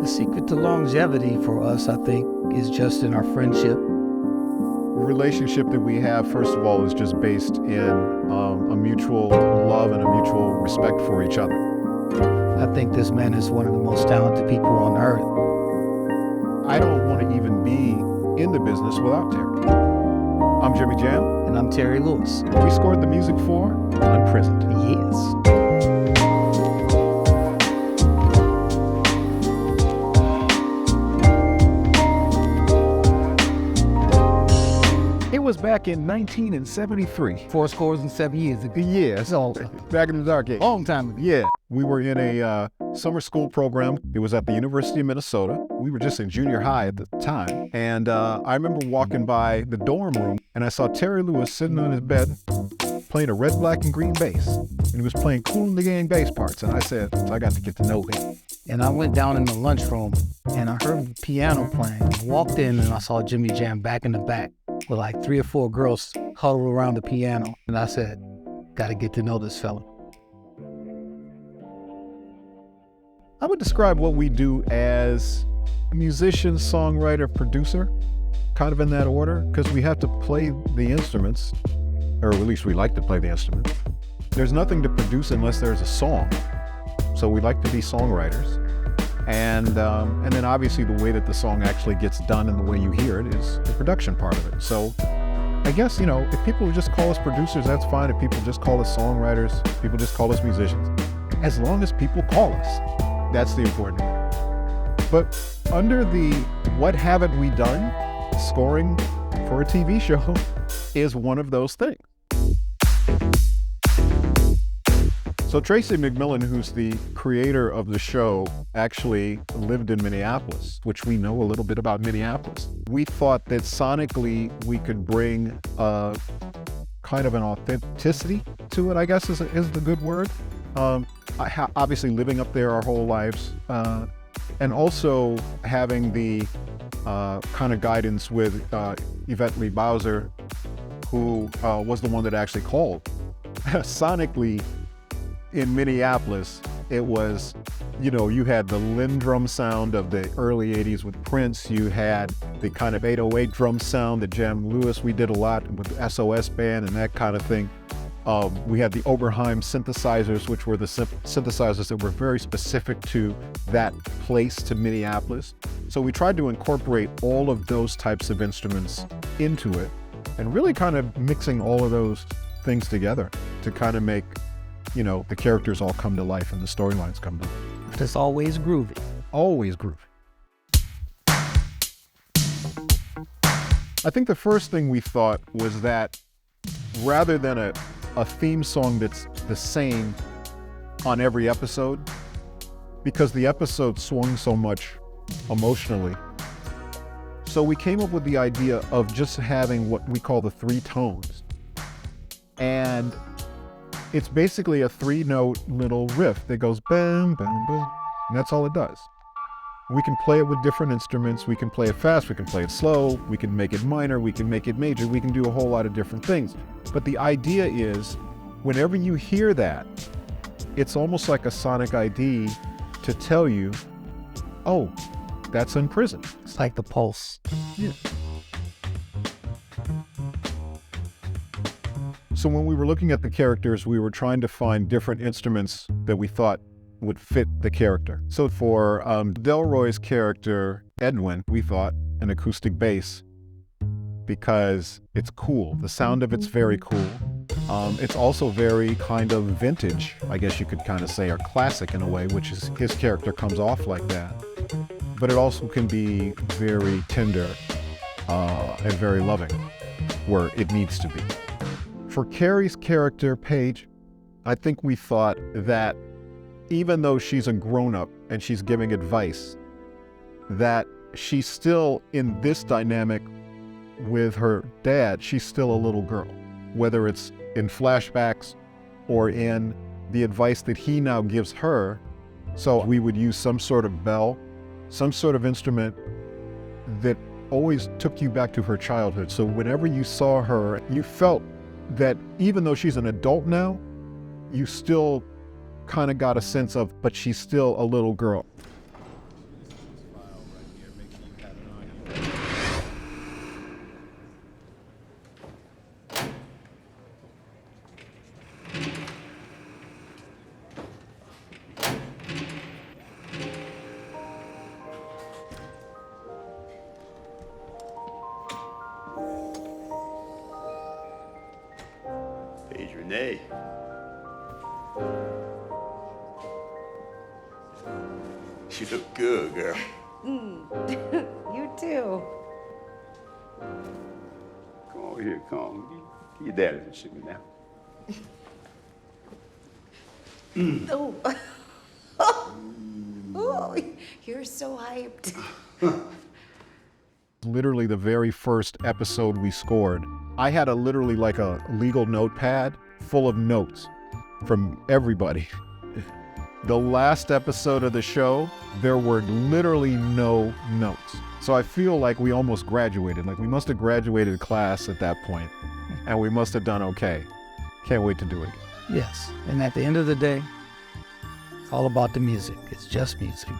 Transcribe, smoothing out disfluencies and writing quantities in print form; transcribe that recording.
The secret to longevity for us, I think, is just in our friendship. The relationship that we have, first of all, is just based in a mutual love and a mutual respect for each other. I think this man is one of the most talented people on earth. I don't want to even be in the business without Terry. I'm Jimmy Jam. And I'm Terry Lewis. We scored the music for Unprisoned. Yes. It was back in 1973. 7 years ago. Yeah, So, back in the dark age. long time ago. Yeah, we were in a summer school program. It was at the University of Minnesota. We were just in junior high at the time. And I remember walking by the dorm room and I saw Terry Lewis sitting on his bed playing a red, black, and green bass. And he was playing Kool and the Gang bass parts. And I said, I got to get to know him. And I went down in the lunchroom and I heard the piano playing. I walked in and I saw Jimmy Jam back in the back with like 3 or 4 girls huddled around the piano. And I said, got to get to know this fella. I would describe what we do as a musician, songwriter, producer, kind of in that order, because we have to play the instruments, or at least we like to play the instruments. There's nothing to produce unless there's a song. So we like to be songwriters. And then obviously the way that the song actually gets done and the way you hear it is the production part of it. So I guess, if people just call us producers, that's fine. If people just call us songwriters, people just call us musicians. As long as people call us, that's the important thing. But under the what haven't we done, scoring for a TV show is one of those things. So Tracy McMillan, who's the creator of the show, actually lived in Minneapolis, which we know a little bit about Minneapolis. We thought that sonically we could bring a kind of an authenticity to it, I guess is the good word. Obviously living up there our whole lives, and also having the kind of guidance with Yvette Lee Bowser, who was the one that actually called. Sonically, in Minneapolis, it was, you had the Lindrum sound of the early 80s with Prince. You had the kind of 808 drum sound that Jam Lewis, we did a lot with the SOS band and that kind of thing. We had the Oberheim synthesizers, which were the synthesizers that were very specific to that place, to Minneapolis. So we tried to incorporate all of those types of instruments into it and really kind of mixing all of those things together to kind of make the characters all come to life and the storylines come to life. But it's always groovy. Always groovy. I think the first thing we thought was that rather than a theme song that's the same on every episode, because the episode swung so much emotionally, so we came up with the idea of just having what we call the 3 tones. And it's basically a 3-note little riff that goes bam, bam, bam, and that's all it does. We can play it with different instruments. We can play it fast, we can play it slow, we can make it minor, we can make it major, we can do a whole lot of different things. But the idea is, whenever you hear that, it's almost like a sonic ID to tell you, oh, that's Unprisoned. It's like the pulse. Yeah. So when we were looking at the characters, we were trying to find different instruments that we thought would fit the character. So for Delroy's character, Edwin, we thought an acoustic bass because it's cool. The sound of it's very cool. It's also very kind of vintage, I guess you could kind of say, or classic in a way, which is his character comes off like that. But it also can be very tender and very loving where it needs to be. For Carrie's character, Paige, I think we thought that even though she's a grown-up and she's giving advice, that she's still in this dynamic with her dad, she's still a little girl, whether it's in flashbacks or in the advice that he now gives her. So we would use some sort of bell, some sort of instrument that always took you back to her childhood. So whenever you saw her, you felt that even though she's an adult now, you still kind of got a sense of, but she's still a little girl. day. You look good, girl. You too. Come over here, come on. Get your daddy to shoot me now. Oh. Oh, you're so hyped. Literally the very first episode we scored, I had literally like a legal notepad full of notes from everybody. The last episode of the show, there were literally no notes. So I feel like we almost graduated. Like we must have graduated class at that point, and we must have done okay. Can't wait to do it. Yes. And at the end of the day, it's all about the music. It's just music.